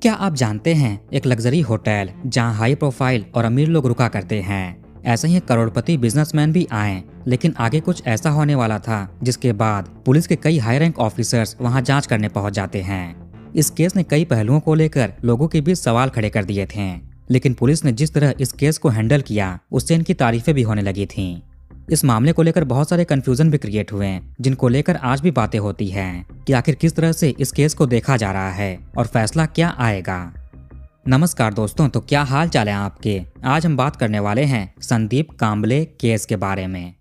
क्या आप जानते हैं एक लग्जरी होटल जहां हाई प्रोफाइल और अमीर लोग रुका करते हैं, ऐसे ही करोड़पति बिजनेसमैन भी आए। लेकिन आगे कुछ ऐसा होने वाला था जिसके बाद पुलिस के कई हाई रैंक ऑफिसर्स वहां जांच करने पहुंच जाते हैं। इस केस ने कई पहलुओं को लेकर लोगों के बीच सवाल खड़े कर दिए थे, लेकिन पुलिस ने जिस तरह इस केस को हैंडल किया उससे इनकी तारीफें भी होने लगी थीं। इस मामले को लेकर बहुत सारे कंफ्यूजन भी क्रिएट हुए, जिनको लेकर आज भी बातें होती हैं कि आखिर किस तरह से इस केस को देखा जा रहा है और फैसला क्या आएगा। नमस्कार दोस्तों, तो क्या हाल चाल है आपके। आज हम बात करने वाले हैं संदीप कांबले केस के बारे में।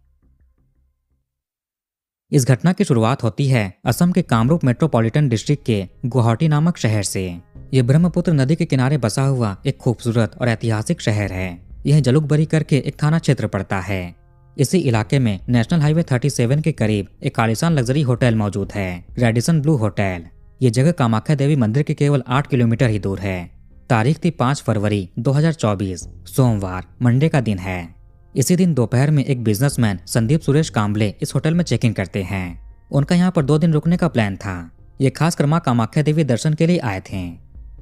इस घटना की शुरुआत होती है असम के कामरूप मेट्रोपॉलिटन डिस्ट्रिक्ट के गुवाहाटी नामक शहर से। यह ब्रह्मपुत्र नदी के किनारे बसा हुआ एक खूबसूरत और ऐतिहासिक शहर है। यह जलुकबरी करके एक थाना क्षेत्र पड़ता है। इसी इलाके में नेशनल हाईवे 37 के करीब एक आलीशान लग्जरी होटल मौजूद है, रेडिसन ब्लू होटल। ये जगह कामाख्या देवी मंदिर के केवल 8 किलोमीटर ही दूर है। तारीख थी 5 फरवरी 2024, सोमवार, मंडे का दिन है। इसी दिन दोपहर में एक बिजनेसमैन संदीप सुरेश कांबले इस होटल में चेक इन करते हैं। उनका यहाँ पर 2 दिन रुकने का प्लान था। ये खासकर मां कामाख्या देवी दर्शन के लिए आए थे।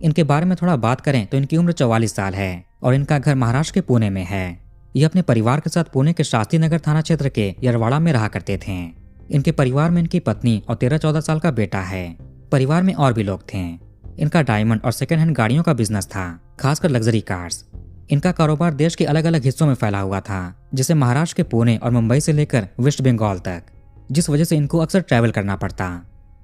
इनके बारे में थोड़ा बात करें तो इनकी उम्र 44 साल है और इनका घर महाराष्ट्र के पुणे में है। ये अपने परिवार के साथ पुणे के शास्त्री नगर थाना क्षेत्र के यरवाड़ा में रहा करते थे। इनके परिवार में इनकी पत्नी और 13-14 साल का बेटा है। परिवार में और भी लोग थे। इनका डायमंड और सेकेंड हैंड गाड़ियों का बिजनेस था, खासकर लग्जरी कार्स। इनका कारोबार देश के अलग अलग हिस्सों में फैला हुआ था, जिसे महाराष्ट्र के पुणे और मुंबई से लेकर वेस्ट बंगाल तक, जिस वजह से इनको अक्सर ट्रैवल करना पड़ता।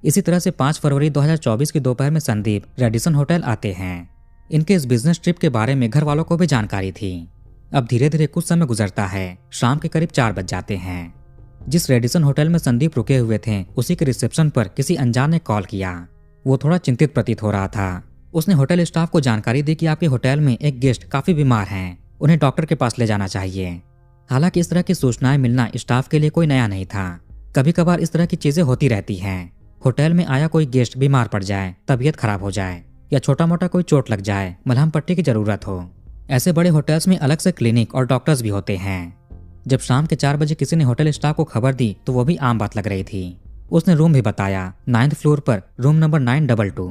इसी तरह से 5 फरवरी 2024 की दोपहर में संदीप रेडिसन होटल आते हैं। इनके इस बिजनेस ट्रिप के बारे में घर वालों को भी जानकारी थी। अब धीरे धीरे कुछ समय गुजरता है। शाम के करीब 4 बज जाते हैं। जिस रेडिसन होटल में संदीप रुके हुए थे उसी के रिसेप्शन पर किसी अनजान ने कॉल किया। वो थोड़ा चिंतित प्रतीत हो रहा था। उसने होटल स्टाफ को जानकारी दी कि आपके होटल में एक गेस्ट काफी बीमार हैं, उन्हें डॉक्टर के पास ले जाना चाहिए। हालांकि इस तरह की सूचनाएं मिलना स्टाफ के लिए कोई नया नहीं था। कभी कभार इस तरह की चीजें होती रहती हैं। होटल में आया कोई गेस्ट बीमार पड़ जाए, तबीयत खराब हो जाए या छोटा मोटा कोई चोट लग जाए, मलहम पट्टी की जरूरत हो, ऐसे बड़े होटल्स में अलग से क्लिनिक और डॉक्टर्स भी होते हैं। जब शाम के 4 बजे किसी ने होटल स्टाफ को खबर दी तो वो भी आम बात लग रही थी। उसने रूम भी बताया, 9th फ्लोर पर रूम नंबर 922।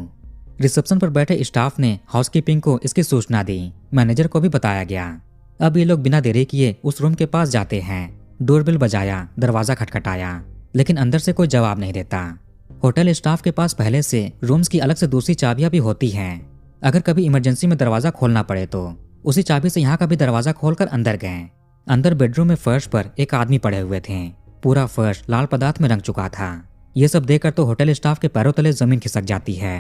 रिसेप्शन पर बैठे स्टाफ ने हाउसकीपिंग को इसकी सूचना दी। मैनेजर को भी बताया गया। अब ये लोग बिना देरी किए उस रूम के पास जाते हैं। डोरबेल बजाया, दरवाजा खटखटाया, लेकिन अंदर से कोई जवाब नहीं देता। होटल स्टाफ के पास पहले से रूम्स की अलग से दूसरी चाबियां भी होती हैं। अगर कभी इमरजेंसी में दरवाजा खोलना पड़े तो उसी चाबी से यहाँ का भी दरवाजा खोलकर अंदर गए। अंदर बेडरूम में फर्श पर एक आदमी पड़े हुए थे। पूरा फर्श लाल पदार्थ में रंग चुका था। ये सब देखकर तो होटल स्टाफ के पैरों तले जमीन खिसक जाती है।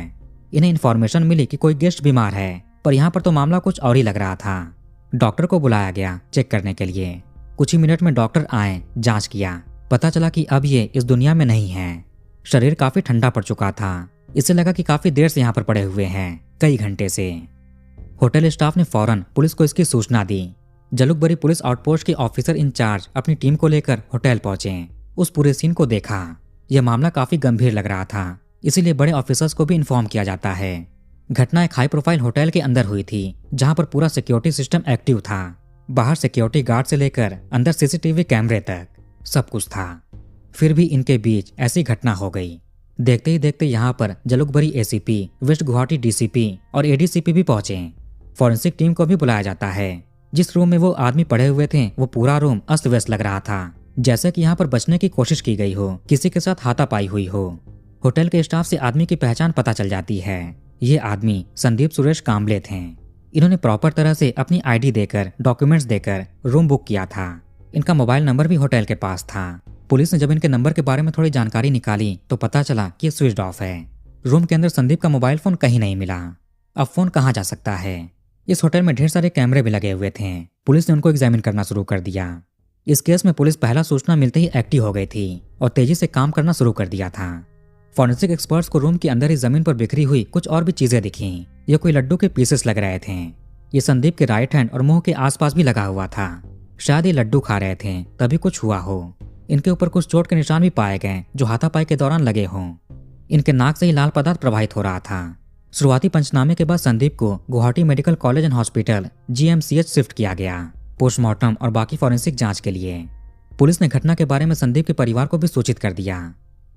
इन्हें इन्फॉर्मेशन मिली कि कोई गेस्ट बीमार है, पर यहाँ पर तो मामला कुछ और ही लग रहा था। डॉक्टर को बुलाया गया चेक करने के लिए। कुछ ही मिनट में डॉक्टर आए, जांच किया। पता चला कि अब ये इस दुनिया में नहीं है। शरीर काफी ठंडा पड़ चुका था। इससे लगा कि काफी देर से यहाँ पर पड़े हुए हैं, कई घंटे से। होटल स्टाफ ने फौरन पुलिस को इसकी सूचना दी। जलुकबरी पुलिस आउटपोस्ट के ऑफिसर इंचार्ज अपनी टीम को लेकर होटल पहुंचे। उस पूरे सीन को देखा। यह मामला काफी गंभीर लग रहा था, इसीलिए बड़े ऑफिसर्स को भी इन्फॉर्म किया जाता है। घटना एक हाई प्रोफाइल होटल के अंदर हुई थी, जहां पर पूरा सिक्योरिटी सिस्टम एक्टिव था। बाहर सिक्योरिटी गार्ड से लेकर अंदर सीसीटीवी कैमरे तक सब कुछ था। फिर भी इनके बीच ऐसी घटना हो गई। देखते ही देखते यहाँ पर जलुकबरी एसीपी, वेस्ट गुवाहाटी डीसीपी और एडीसीपी भी पहुंचे। फॉरेंसिक टीम को भी बुलाया जाता है। जिस रूम में वो आदमी पड़े हुए थे वो पूरा रूम अस्त व्यस्त लग रहा था, जैसे कि यहाँ पर बचने की कोशिश की गई हो, किसी के साथ हाथापाई हुई हो। होटल के स्टाफ से आदमी की पहचान पता चल जाती है। ये आदमी संदीप सुरेश कांबले थे। इन्होंने प्रॉपर तरह से अपनी आईडी देकर, डॉक्यूमेंट्स देकर रूम बुक किया था। इनका मोबाइल नंबर भी होटल के पास था। पुलिस ने जब इनके नंबर के बारे में थोड़ी जानकारी निकाली तो पता चला कि ये स्विच ऑफ है। रूम के अंदर संदीप का मोबाइल फोन कहीं नहीं मिला। अब फोन कहाँ जा सकता है। इस होटल में ढेर सारे कैमरे भी लगे हुए थे। पुलिस ने उनको एग्जामिन करना शुरू कर दिया। इस केस में पुलिस पहला सूचना मिलते ही एक्टिव हो गई थी और तेजी से काम करना शुरू कर दिया था। फॉरेंसिक एक्सपर्ट्स को रूम के अंदर ही जमीन पर बिखरी हुई कुछ और भी चीजें दिखी। ये कोई लड्डू के पीसेस लग रहे थे। ये संदीप के राइट हैंड और मुंह के आसपास भी लगा हुआ था। शायद ये लड्डू खा रहे थे तभी कुछ हुआ हो। इनके ऊपर कुछ चोट के निशान भी पाए गए जो हाथापाई के दौरान लगे हों। इनके नाक से ही लाल पदार्थ प्रवाहित हो रहा था। शुरुआती पंचनामे के बाद संदीप को Guwahati medical college and hospital GMCH shift किया गया पोस्टमार्टम और बाकी फॉरेंसिक जांच के लिए। पुलिस ने घटना के बारे में संदीप के परिवार को भी सूचित कर दिया।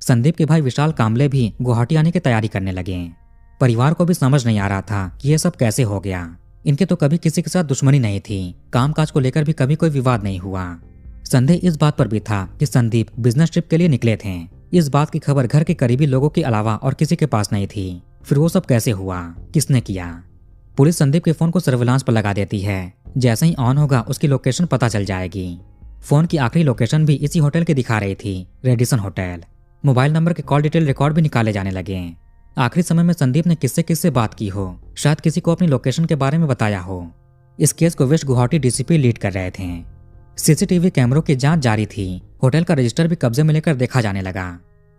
संदीप के भाई विशाल कांबले भी गुवाहाटी आने की तैयारी करने लगे। परिवार को भी समझ नहीं आ रहा था कि यह सब कैसे हो गया। इनके तो कभी किसी के साथ दुश्मनी नहीं थी, कामकाज को लेकर भी कभी कोई विवाद नहीं हुआ। संदेह इस बात पर भी था कि संदीप बिजनेस ट्रिप के लिए निकले थे। इस बात की खबर घर के करीबी लोगों के अलावा और किसी के पास नहीं थी। फिर वो सब कैसे हुआ, किसने किया? पुलिस संदीप के फोन को सर्विलांस पर लगा देती है। जैसे ही ऑन होगा उसकी लोकेशन पता चल जाएगी। फोन की आखिरी लोकेशन भी इसी होटल की दिखा रही थी, रेडिसन होटल। मोबाइल नंबर के कॉल डिटेल रिकॉर्ड भी निकाले जाने लगे। आखिरी समय में संदीप ने किससे बात की हो, शायद किसी को अपनी लोकेशन के बारे में बताया हो। इस केस को वेस्ट गुवाहाटी डीसीपी लीड कर रहे थे। सीसीटीवी कैमरों की जांच जारी थी। होटल का रजिस्टर भी कब्जे में लेकर देखा जाने लगा।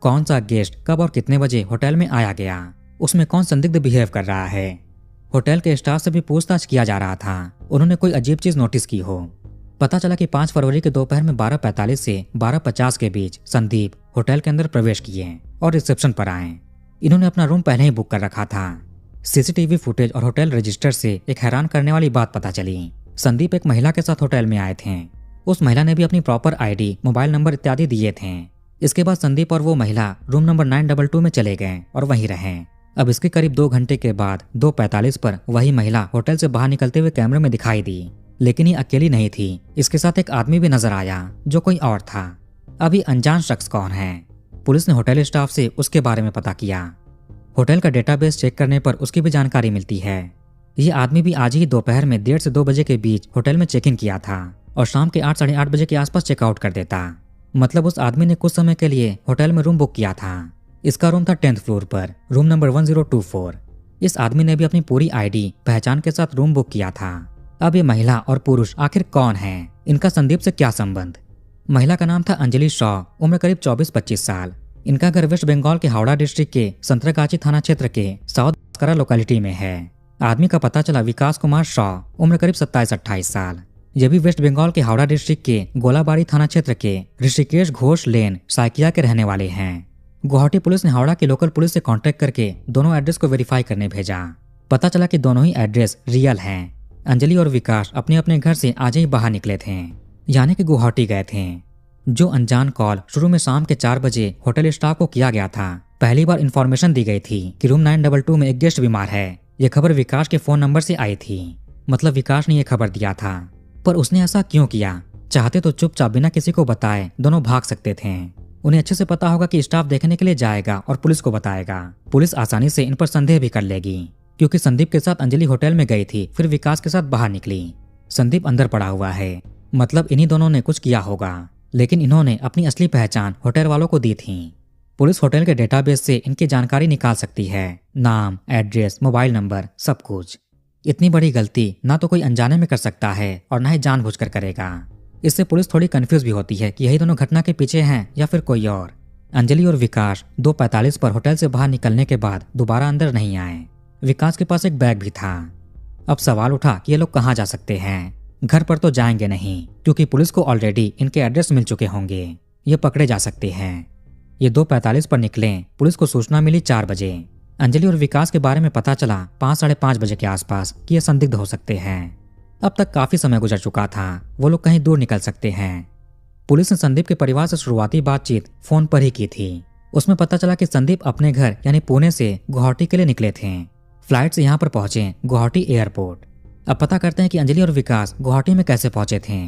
कौन सा गेस्ट कब और कितने बजे होटल में आया गया, उसमें कौन संदिग्ध बिहेव कर रहा है। होटल के स्टाफ से भी पूछताछ किया जा रहा था, उन्होंने कोई अजीब चीज नोटिस की हो। पता चला कि 5 फरवरी के दोपहर में 12:45 से 12:50 के बीच संदीप होटल के अंदर प्रवेश किए और रिसेप्शन पर आए। इन्होंने अपना रूम पहले ही बुक कर रखा था। सीसीटीवी फुटेज और होटल रजिस्टर से एक हैरान करने वाली बात पता चली। संदीप एक महिला के साथ होटल में आए थे। उस महिला ने भी अपनी प्रॉपर आईडी, मोबाइल नंबर इत्यादि दिए थे। इसके बाद संदीप और वो महिला रूम नंबर 922 में चले गए और वहीं रहे। अब इसके करीब 2 घंटे के बाद 2:45 पर वही महिला होटल से बाहर निकलते हुए कैमरे में दिखाई दी। लेकिन ये अकेली नहीं थी, इसके साथ एक आदमी भी नजर आया जो कोई और था। अब ये अनजान शख्स कौन है? पुलिस ने होटल स्टाफ से उसके बारे में पता किया। होटल का डेटाबेस चेक करने पर उसकी भी जानकारी मिलती है। ये आदमी भी आज ही दोपहर में 1:30 से 2 बजे के बीच होटल में चेक इन किया था और शाम के 8 साढ़े 8 बजे के आसपास चेकआउट कर देता। मतलब उस आदमी ने कुछ समय के लिए होटल में रूम बुक किया था। इसका रूम था 10th फ्लोर पर, रूम नंबर 1024। इस आदमी ने भी अपनी पूरी आईडी, पहचान के साथ रूम बुक किया था। अब ये महिला और पुरुष आखिर कौन है, इनका संदीप से क्या संबंध? महिला का नाम था अंजलि शॉ, उम्र करीब 24-25 साल। इनका घर वेस्ट बंगाल के हावड़ा डिस्ट्रिक्ट के संतरागाछी थाना क्षेत्र के साउथ भास्करा लोकेलिटी में है। आदमी का पता चला विकास कुमार शॉ, उम्र करीब 27-28 साल। ये भी वेस्ट बंगाल के हावड़ा डिस्ट्रिक्ट के गोलाबाड़ी थाना क्षेत्र के ऋषिकेश घोष लेन साइकिया के रहने वाले हैं। गुवाहाटी पुलिस ने हावड़ा की लोकल पुलिस से कांटेक्ट करके दोनों एड्रेस को वेरीफाई करने भेजा। पता चला कि दोनों ही एड्रेस रियल हैं। अंजलि और विकास अपने अपने घर से आज ही बाहर निकले थे, यानी कि गुवाहाटी गए थे। जो अनजान कॉल शुरू में शाम के 4 बजे होटल स्टाफ को किया गया था, पहली बार इन्फॉर्मेशन दी गई थी कि रूम 922 में एक गेस्ट बीमार है। यह खबर विकास के फोन नंबर से आई थी। मतलब विकास ने यह खबर दिया था। पर उसने ऐसा क्यों किया? चाहते तो चुपचाप बिना किसी को बताए दोनों भाग सकते थे। उन्हें अच्छे से पता होगा कि स्टाफ देखने के लिए जाएगा और पुलिस को बताएगा। पुलिस आसानी से इन पर संदेह भी कर लेगी, क्योंकि संदीप के साथ अंजलि होटल में गई थी, फिर विकास के साथ बाहर निकली। संदीप अंदर पड़ा हुआ है, मतलब इन्हीं दोनों ने कुछ किया होगा। लेकिन इन्होंने अपनी असली पहचान होटल वालों को दी थी। पुलिस होटल के डेटाबेस से इनकी जानकारी निकाल सकती है, नाम, एड्रेस, मोबाइल नंबर, सब कुछ। इतनी बड़ी गलती ना तो कोई अनजाने में कर सकता है और ना ही जानबूझकर करेगा। इससे पुलिस थोड़ी कंफ्यूज भी होती है कि यही दोनों घटना के पीछे हैं या फिर कोई और। अंजलि और विकास 2:45 पर होटल से बाहर निकलने के बाद दोबारा अंदर नहीं आए। विकास के पास एक बैग भी था। अब सवाल उठा कि ये लोग कहाँ जा सकते हैं। घर पर तो जाएंगे नहीं, क्योंकि पुलिस को ऑलरेडी इनके एड्रेस मिल चुके होंगे। ये पकड़े जा सकते हैं। ये 2:45 पर निकले। पुलिस को सूचना मिली 4 बजे। अंजलि और विकास के बारे में पता चला 5 साढ़े 5 बजे के आसपास कि ये संदिग्ध हो सकते हैं। अब तक काफी समय गुजर चुका था, वो लोग कहीं दूर निकल सकते हैं। पुलिस ने संदीप के परिवार से शुरुआती बातचीत फोन पर ही की थी। उसमें पता चला कि संदीप अपने घर यानी पुणे से गुवाहाटी के लिए निकले थे। फ्लाइट से यहाँ पर पहुंचे गुवाहाटी एयरपोर्ट। अब पता करते हैं कि अंजलि और विकास गुवाहाटी में कैसे पहुंचे थे।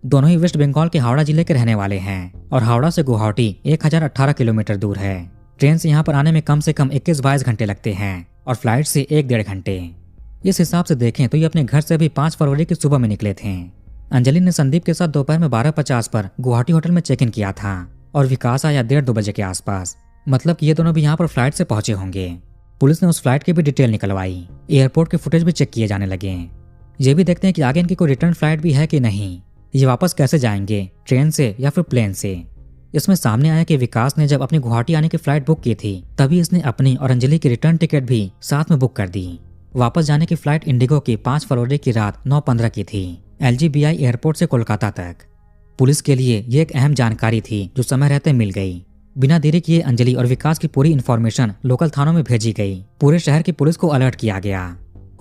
दोनों ही वेस्ट बंगाल के हावड़ा जिले के रहने वाले हैं और हावड़ा से गुवाहाटी 1018 किलोमीटर दूर है। ट्रेन से यहाँ पर आने में कम से कम 21-22 घंटे लगते हैं और फ्लाइट से 1-1.5 घंटे। इस हिसाब से देखें तो ये अपने घर से भी 5 फरवरी की सुबह में निकले थे। अंजलि ने संदीप के साथ दोपहर में 12:50 पर गुवाहाटी होटल में चेक इन किया था और विकास आया 1:30-2 बजे के आसपास। मतलब कि ये दोनों भी यहाँ पर फ्लाइट से पहुंचे होंगे। पुलिस ने उस फ्लाइट की भी डिटेल निकलवाई। एयरपोर्ट के फुटेज भी चेक किए जाने लगे। ये भी देखते हैं कि आगे इनकी कोई रिटर्न फ्लाइट भी है कि नहीं। ये वापस कैसे जाएंगे, ट्रेन से या फिर प्लेन से। इसमें सामने आया कि विकास ने जब अपनी गुवाहाटी आने की फ्लाइट बुक की थी, तभी इसने अपनी और अंजलि की रिटर्न टिकट भी साथ में बुक कर दी। वापस जाने की फ्लाइट इंडिगो की 5 फरवरी की रात 9:15 की थी, LGBI एयरपोर्ट से कोलकाता तक। पुलिस के लिए ये एक अहम जानकारी थी जो समय रहते मिल गई। बिना देरी किए अंजलि और विकास की पूरी इन्फॉर्मेशन लोकल थानों में भेजी गई। पूरे शहर की पुलिस को अलर्ट किया गया।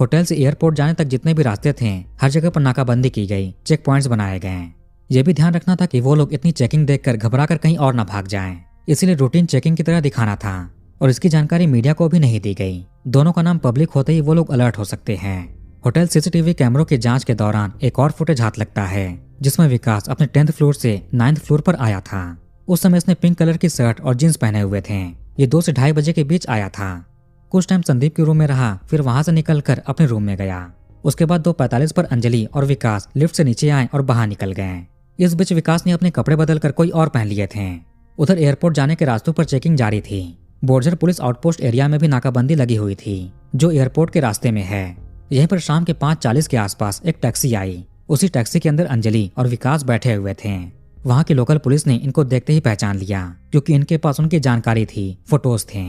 होटल से एयरपोर्ट जाने तक जितने भी रास्ते थे, हर जगह पर नाकाबंदी की गई, चेक पॉइंट्स बनाए गए। ये भी ध्यान रखना था कि वो लोग इतनी चेकिंग देखकर घबराकर कहीं और न भाग जाएं। इसीलिए रूटीन चेकिंग की तरह दिखाना था। और इसकी जानकारी मीडिया को भी नहीं दी गई। दोनों का नाम पब्लिक होते ही वो लोग अलर्ट हो सकते हैं। होटल सीसीटीवी कैमरों की जांच के दौरान एक और फुटेज हाथ लगता है जिसमें विकास अपने 10th फ्लोर से 9th फ्लोर पर आया था। उस समय इसने पिंक कलर की शर्ट और जींस पहने हुए थे। ये 2 से 2:30 बजे के बीच आया था। कुछ टाइम संदीप के रूम में रहा, फिर वहां से निकलकर अपने रूम में गया। उसके बाद 2:45 पर अंजलि और विकास लिफ्ट से नीचे आए और बाहर निकल गए। इस बीच विकास ने अपने कपड़े बदलकर कोई और पहन लिए थे। उधर एयरपोर्ट जाने के रास्तों पर चेकिंग जारी थी। बोर्जर पुलिस आउटपोस्ट एरिया में भी नाकाबंदी लगी हुई थी जो एयरपोर्ट के रास्ते में है। यहीं पर शाम के 5:40 के आसपास एक टैक्सी आई। उसी टैक्सी के अंदर अंजलि और विकास बैठे हुए थे। वहां की लोकल पुलिस ने इनको देखते ही पहचान लिया क्योंकि इनके पास उनकी जानकारी थी, फोटोज थे।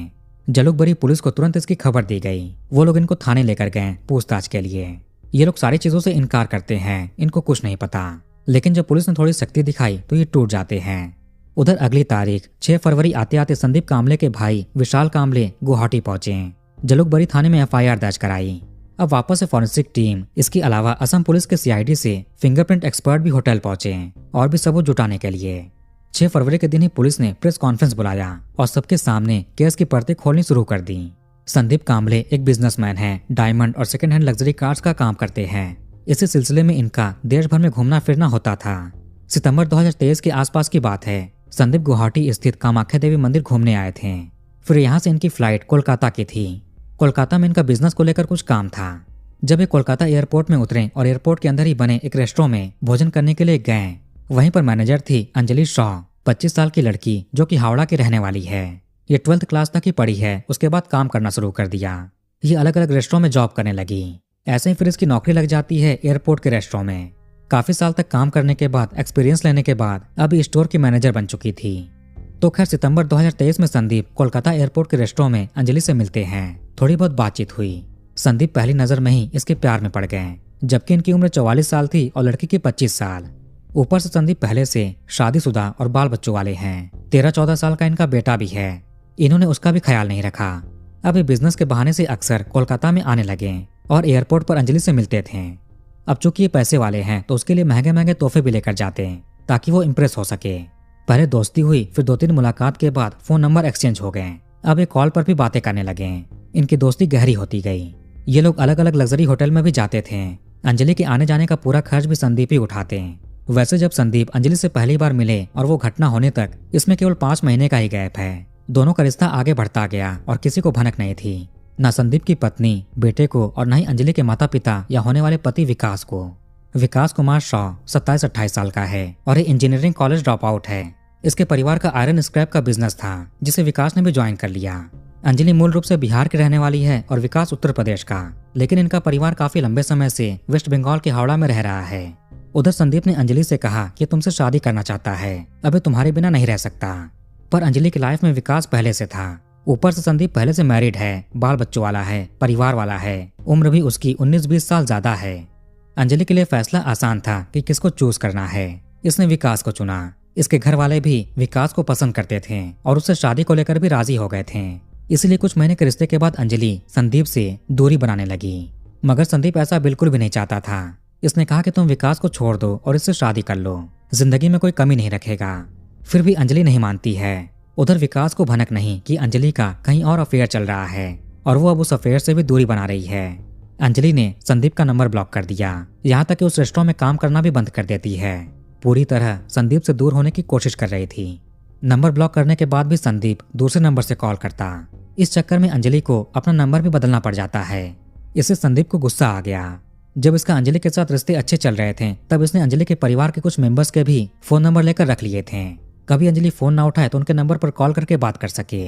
जलुकबरी पुलिस को तुरंत इसकी खबर दी गई। वो लोग इनको थाने लेकर गए पूछताछ के लिए। ये लोग सारी चीजों से इनकार करते हैं, इनको कुछ नहीं पता। लेकिन जब पुलिस ने थोड़ी सख्ती दिखाई तो ये टूट जाते हैं। उधर अगली तारीख 6 फरवरी आते आते संदीप कामले के भाई विशाल कामले गुवाहाटी पहुंचे। जलुकबरी थाने में FIR दर्ज कराई। अब वापस से फॉरेंसिक टीम, इसके अलावा असम पुलिस के CID से फिंगरप्रिंट एक्सपर्ट भी होटल पहुंचे और भी सबूत जुटाने के लिए। 6 फरवरी के दिन ही पुलिस ने प्रेस कॉन्फ्रेंस बुलाया और सबके सामने केस की परतें खोलनी शुरू कर दी। संदीप कामले एक बिजनेसमैन है, डायमंड और सेकंड हैंड लग्जरी कार्स का काम करते हैं। इसी सिलसिले में इनका देश भर में घूमना फिरना होता था। सितंबर 2023 के आसपास की बात है। संदीप गुवाहाटी स्थित कामाख्या देवी मंदिर घूमने आए थे। फिर यहाँ से इनकी फ्लाइट कोलकाता की थी। कोलकाता में इनका बिजनेस को लेकर कुछ काम था। जब ये कोलकाता एयरपोर्ट में उतरे और एयरपोर्ट के अंदर ही बने एक रेस्टोरेंट में भोजन करने के लिए गए। वहीं पर मैनेजर थी अंजलि शॉ, 25 साल की लड़की जो कि हावड़ा की रहने वाली है। ये 12th क्लास तक ही पढ़ी है, उसके बाद काम करना शुरू कर दिया। ये अलग अलग रेस्टोरेंट में जॉब करने लगी। ऐसे ही फिर इसकी नौकरी लग जाती है एयरपोर्ट के रेस्टोरेंट में। काफी साल तक काम करने के बाद, एक्सपीरियंस लेने के बाद अब ये स्टोर की मैनेजर बन चुकी थी। तो खैर सितंबर 2023 में संदीप कोलकाता एयरपोर्ट के रेस्टोरेंट में अंजलि से मिलते हैं। थोड़ी बहुत बातचीत हुई। संदीप पहली नजर में ही इसके प्यार में पड़ गए, जबकि इनकी उम्र 44 साल थी और लड़की की 25 साल। ऊपर से संदीप पहले से शादीशुदा और बाल बच्चों वाले हैं। 13-14 साल का इनका बेटा भी है। इन्होंने उसका भी ख्याल नहीं रखा। अब ये बिजनेस के बहाने से अक्सर कोलकाता में आने लगे और एयरपोर्ट पर अंजलि से मिलते थे। अब चूंकि ये पैसे वाले हैं तो उसके लिए महंगे महंगे तोहफे भी लेकर जाते हैं ताकि वो इम्प्रेस हो सके। पहले दोस्ती हुई, फिर 2-3 मुलाकात के बाद फोन नंबर एक्सचेंज हो गए। अब ये कॉल पर भी बातें करने लगे। इनकी दोस्ती गहरी होती गई। ये लोग अलग अलग लग्जरी होटल में भी जाते थे। अंजलि के आने जाने का पूरा खर्च भी संदीप ही उठाते। वैसे जब संदीप अंजलि से पहली बार मिले और वो घटना होने तक इसमें केवल 5 महीने का ही गैप है। दोनों का रिश्ता आगे बढ़ता गया और किसी को भनक नहीं थी, न संदीप की पत्नी, बेटे को और न ही अंजलि के माता पिता या होने वाले पति विकास को। विकास कुमार शॉ 27-28 साल का है और ये इंजीनियरिंग कॉलेज ड्रॉप आउट है। इसके परिवार का आयरन स्क्रैप का बिजनेस था जिसे विकास ने भी ज्वाइन कर लिया। अंजलि मूल रूप से बिहार की रहने वाली है और विकास उत्तर प्रदेश का, लेकिन इनका परिवार काफी लंबे समय से वेस्ट बंगाल के हावड़ा में रह रहा है। उधर संदीप ने अंजलि से कहा कि तुमसे शादी करना चाहता है, अबे तुम्हारे बिना नहीं रह सकता। पर अंजलि की लाइफ में विकास पहले से था। ऊपर से संदीप पहले से मैरिड है, बाल बच्चों वाला है, परिवार वाला है। उम्र भी उसकी 19-20 साल ज्यादा है। अंजलि के लिए फैसला आसान था कि किसको चूज करना है। इसने विकास को चुना। इसके घर वाले भी विकास को पसंद करते थे और उससे शादी को लेकर भी राजी हो गए थे। इसलिए कुछ महीने के रिश्ते के बाद अंजलि संदीप से दूरी बनाने लगी। मगर संदीप ऐसा बिल्कुल भी नहीं चाहता था। इसने कहा कि तुम विकास को छोड़ दो और इससे शादी कर लो, जिंदगी में कोई कमी नहीं रखेगा। फिर भी अंजलि नहीं मानती है। उधर विकास को भनक नहीं कि अंजलि का कहीं और अफेयर चल रहा है और वो अब उस अफेयर से भी दूरी बना रही है। अंजलि ने संदीप का नंबर ब्लॉक कर दिया, यहाँ तक कि उस रेस्टोरेंट में काम करना भी बंद कर देती है। पूरी तरह संदीप से दूर होने की कोशिश कर रही थी। नंबर ब्लॉक करने के बाद भी संदीप दूसरे नंबर से कॉल करता। इस चक्कर में अंजलि को अपना नंबर भी बदलना पड़ जाता है। इससे संदीप को गुस्सा आ गया। जब इसका अंजलि के साथ रिश्ते अच्छे चल रहे थे तब इसने अंजलि के परिवार के कुछ मेंबर्स के भी फोन नंबर लेकर रख लिए थे। कभी अंजलि फोन ना उठाए तो उनके नंबर पर कॉल करके बात कर सके।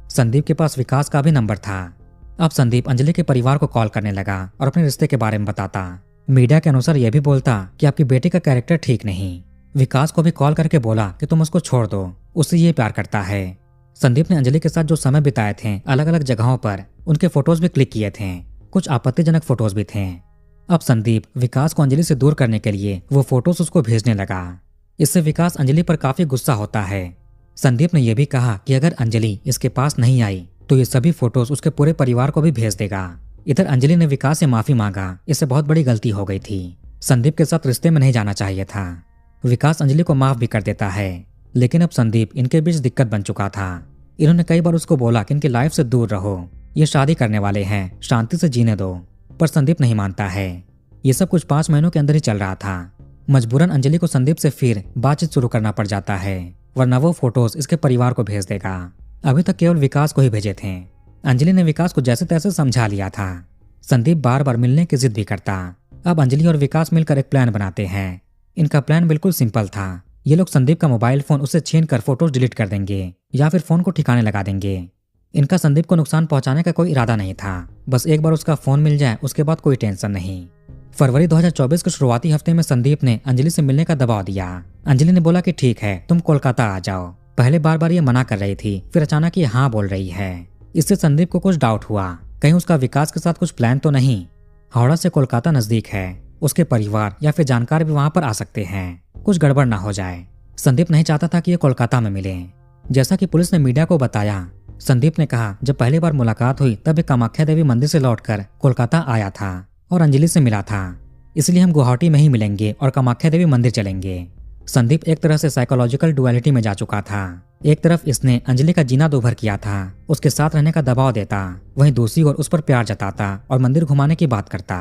संदीप के पास विकास का भी नंबर था। अब संदीप अंजलि के परिवार को कॉल करने लगा और अपने रिश्ते के बारे में बताता। मीडिया के अनुसार यह भी बोलता कि आपकी बेटी का कैरेक्टर ठीक नहीं। विकास को भी कॉल करके बोला कि तुम उसको छोड़ दो, उससे ये प्यार करता है। संदीप ने अंजलि के साथ जो समय बिताए थे अलग अलग जगहों पर, उनके फोटोज भी क्लिक किए थे। कुछ आपत्तिजनक फोटोज भी थे। अब संदीप विकास को अंजलि से दूर करने के लिए वो फोटोज उसको भेजने लगा। इससे विकास अंजलि पर काफी गुस्सा होता है। संदीप ने यह भी कहा कि अगर अंजलि इसके पास नहीं आई तो ये सभी फोटोज उसके पूरे परिवार को भी भेज देगा। इधर अंजलि ने विकास से माफी मांगा, इससे बहुत बड़ी गलती हो गई थी। संदीप के साथ रिश्ते में नहीं जाना चाहिए था। विकास अंजलि को माफ भी कर देता है, लेकिन अब संदीप इनके बीच दिक्कत बन चुका था। इन्होंने कई बार उसको बोला कि इनकी लाइफ से दूर रहो, ये शादी करने वाले हैं, शांति से जीने दो, पर संदीप नहीं मानता है। ये सब कुछ 5 महीनों के अंदर ही चल रहा था। मजबूरन अंजलि को संदीप से फिर बातचीत शुरू करना पड़ जाता है, वरना वो फोटोज इसके परिवार को भेज देगा। अभी तक केवल विकास को ही भेजे थे। अंजलि ने विकास को जैसे तैसे समझा लिया था। संदीप बार बार मिलने की जिद भी करता। अब अंजलि और विकास मिलकर एक प्लान बनाते हैं। इनका प्लान बिल्कुल सिंपल था। ये लोग संदीप का मोबाइल फोन उससे छीन कर फोटोज डिलीट कर देंगे या फिर फोन को ठिकाने लगा देंगे। इनका संदीप को नुकसान पहुंचाने का कोई इरादा नहीं था, बस एक बार उसका फोन मिल जाए उसके बाद कोई टेंशन नहीं। फरवरी 2024 के शुरुआती हफ्ते में संदीप ने अंजलि से मिलने का दबाव दिया। अंजलि ने बोला कि ठीक है, तुम कोलकाता आ जाओ। पहले बार बार ये मना कर रही थी, फिर अचानक ये हाँ बोल रही है। इससे संदीप को कुछ डाउट हुआ, कहीं उसका विकास के साथ कुछ प्लान तो नहीं। हावड़ा से कोलकाता नजदीक है, उसके परिवार या फिर जानकार भी वहां पर आ सकते हैं, कुछ गड़बड़ ना हो जाए। संदीप नहीं चाहता था कि ये कोलकाता में मिले। जैसा कि पुलिस ने मीडिया को बताया, संदीप ने कहा जब पहली बार मुलाकात हुई तब ये कामाख्या देवी मंदिर से लौटकर कोलकाता आया था और अंजलि से मिला था, इसलिए हम गुवाहाटी में ही मिलेंगे और कामाख्या देवी मंदिर चलेंगे। संदीप एक तरह से साइकोलॉजिकल डुअलिटी में जा चुका था। एक तरफ इसने अंजलि का जीना दोभर किया था, उसके साथ रहने का दबाव देता, वहीं दूसरी ओर उस पर प्यार जताता और मंदिर घुमाने की बात करता।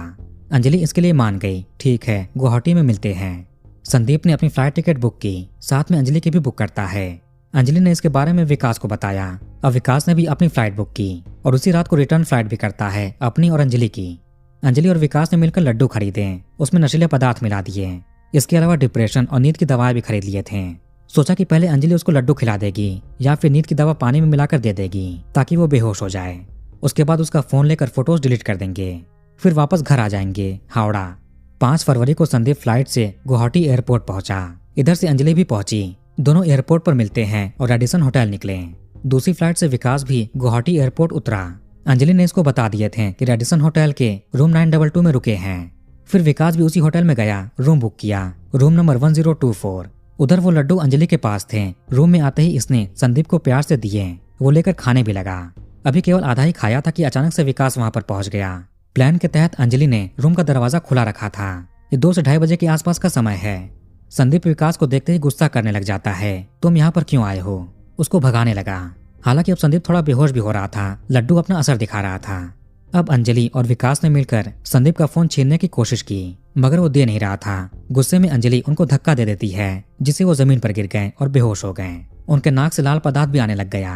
अंजलि इसके लिए मान गई, ठीक है गुवाहाटी में मिलते हैं। संदीप ने अपनी फ्लाइट टिकट बुक की, साथ में अंजलि की भी बुक करता है। अंजलि ने इसके बारे में विकास को बताया। अब विकास ने भी अपनी फ्लाइट बुक की और उसी रात को रिटर्न फ्लाइट भी करता है, अपनी और अंजलि की। अंजलि और विकास ने मिलकर लड्डू खरीदे, उसमें नशीले पदार्थ मिला दिए। इसके अलावा डिप्रेशन और नींद की दवाएं भी खरीद लिए थे। सोचा कि पहले अंजलि उसको लड्डू खिला देगी या फिर नींद की दवा पानी में मिलाकर दे देगी ताकि वो बेहोश हो जाए। उसके बाद उसका फोन लेकर फोटोज डिलीट कर देंगे, फिर वापस घर आ जाएंगे हावड़ा। 5 फरवरी को संदीप फ्लाइट से गुवाहाटी एयरपोर्ट पहुंचा। इधर से अंजलि भी पहुंची। दोनों एयरपोर्ट पर मिलते हैं और रेडिसन होटल निकले। दूसरी फ्लाइट से विकास भी गुवाहाटी एयरपोर्ट उतरा। अंजलि ने इसको बता दिए थे कि रेडिसन होटल के रूम 922 में रुके हैं। फिर विकास भी उसी होटल में गया, रूम बुक किया, रूम नंबर 1024। उधर वो लड्डू अंजलि के पास थे। रूम में आते ही इसने संदीप को प्यार से दिए, वो लेकर खाने भी लगा। अभी केवल आधा ही खाया था कि अचानक से विकास वहां पर पहुंच गया। प्लान के तहत अंजलि ने रूम का दरवाजा खुला रखा था। ये 2 से 2:30 बजे के आसपास का समय है। संदीप विकास को देखते ही गुस्सा करने लग जाता है, तुम यहाँ पर क्यों आए हो? उसको भगाने लगा। हालांकि अब संदीप थोड़ा बेहोश भी हो रहा था, लड्डू अपना असर दिखा रहा था। अब अंजलि और विकास ने मिलकर संदीप का फोन छीनने की कोशिश की, मगर वो दे नहीं रहा था। गुस्से में अंजलि उनको धक्का दे देती है, जिससे वो जमीन पर गिर गए और बेहोश हो गए। उनके नाक से लाल पदार्थ भी आने लग गया।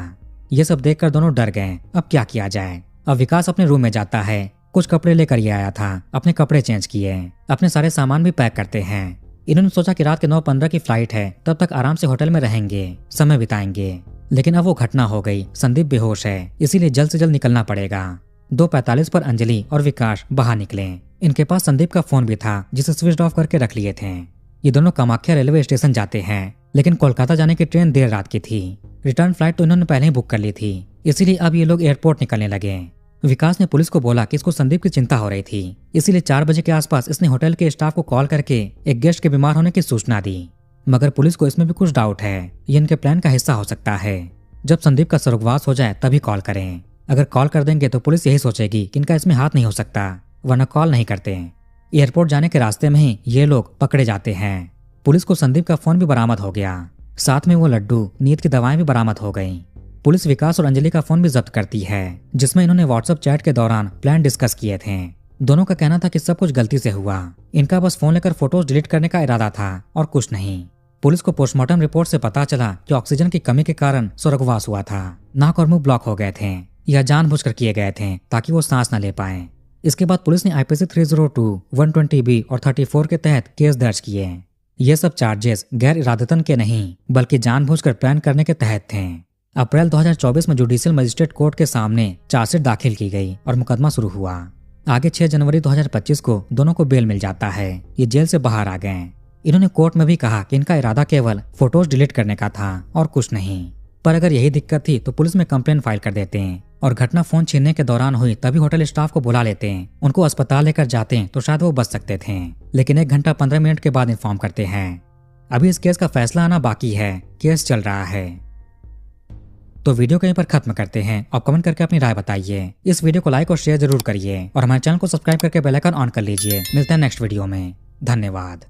ये सब देखकर दोनों डर गए, अब क्या किया जाए। अब विकास अपने रूम में जाता है, कुछ कपड़े लेकर ये आया था, अपने कपड़े चेंज किए, अपने सारे सामान भी पैक करते हैं। इन्होंने सोचा कि रात के 9:15 की फ्लाइट है, तब तक आराम से होटल में रहेंगे, समय बिताएंगे। लेकिन अब वो घटना हो गई, संदीप बेहोश है, इसीलिए जल्द से जल्द निकलना पड़ेगा। 2:45 पर अंजलि और विकास बाहर निकले। इनके पास संदीप का फोन भी था, जिसे स्विच ऑफ करके रख लिए थे। ये दोनों कामाख्या रेलवे स्टेशन जाते हैं, लेकिन कोलकाता जाने की ट्रेन देर रात की थी। रिटर्न फ्लाइट तो इन्होंने पहले ही बुक कर ली थी, इसीलिए अब ये लोग एयरपोर्ट निकलने लगे। विकास ने पुलिस को बोला कि इसको संदीप की चिंता हो रही थी, इसीलिए 4 बजे के आसपास इसने होटल के स्टाफ को कॉल करके एक गेस्ट के बीमार होने की सूचना दी। मगर पुलिस को इसमें भी कुछ डाउट है, ये इनके प्लान का हिस्सा हो सकता है। जब संदीप का स्वर्गवास हो जाए तभी कॉल करें। अगर कॉल कर देंगे तो पुलिस यही सोचेगी कि इनका इसमें हाथ नहीं हो सकता, वरना कॉल नहीं करते। एयरपोर्ट जाने के रास्ते में ही ये लोग पकड़े जाते हैं। पुलिस को संदीप का फोन भी बरामद हो गया, साथ में वो लड्डू, नींद की दवाएं भी बरामद हो गईं। पुलिस विकास और अंजलि का फोन भी जब्त करती है, जिसमें इन्होंने व्हाट्सएप चैट के दौरान प्लान डिस्कस किए थे। दोनों का कहना था कि सब कुछ गलती से हुआ, इनका बस फोन लेकर फोटोज डिलीट करने का इरादा था और कुछ नहीं। पुलिस को पोस्टमार्टम रिपोर्ट से पता चला कि ऑक्सीजन की कमी के कारण स्वर्गवास हुआ था। नाक और मुंह ब्लॉक हो गए थे, यह जानबूझकर किए गए थे ताकि वो सांस न ले पाए। इसके बाद पुलिस ने IPC 302, 120B और 34 के तहत केस दर्ज किए। ये सब चार्जेस गैर इरादतन के नहीं, बल्कि जानबूझकर प्लान करने के तहत थे। अप्रैल 2024 में जुडिशियल मजिस्ट्रेट कोर्ट के सामने चार्जशीट दाखिल की गई और मुकदमा शुरू हुआ। आगे 6 जनवरी 2025 को दोनों को बेल मिल जाता है। ये जेल से बाहर आ गए। इन्होंने कोर्ट में भी कहा कि इनका इरादा केवल फोटोज डिलीट करने का था और कुछ नहीं। पर अगर यही दिक्कत थी तो पुलिस में कंप्लेन फाइल कर देते हैं और घटना फोन छीनने के दौरान हुई तभी होटल स्टाफ को बुला लेते हैं, उनको अस्पताल लेकर जाते हैं तो शायद वो बच सकते थे। लेकिन 1 घंटा 15 मिनट के बाद इन्फॉर्म करते हैं। अभी इस केस का फैसला आना बाकी है, केस चल रहा है। तो वीडियो कहीं पर खत्म करते हैं। आप कमेंट करके अपनी राय बताइए। इस वीडियो को लाइक और शेयर जरूर करिए और हमारे चैनल को सब्सक्राइब करके बेल आइकन ऑन कर लीजिए। मिलते हैं नेक्स्ट वीडियो में। धन्यवाद।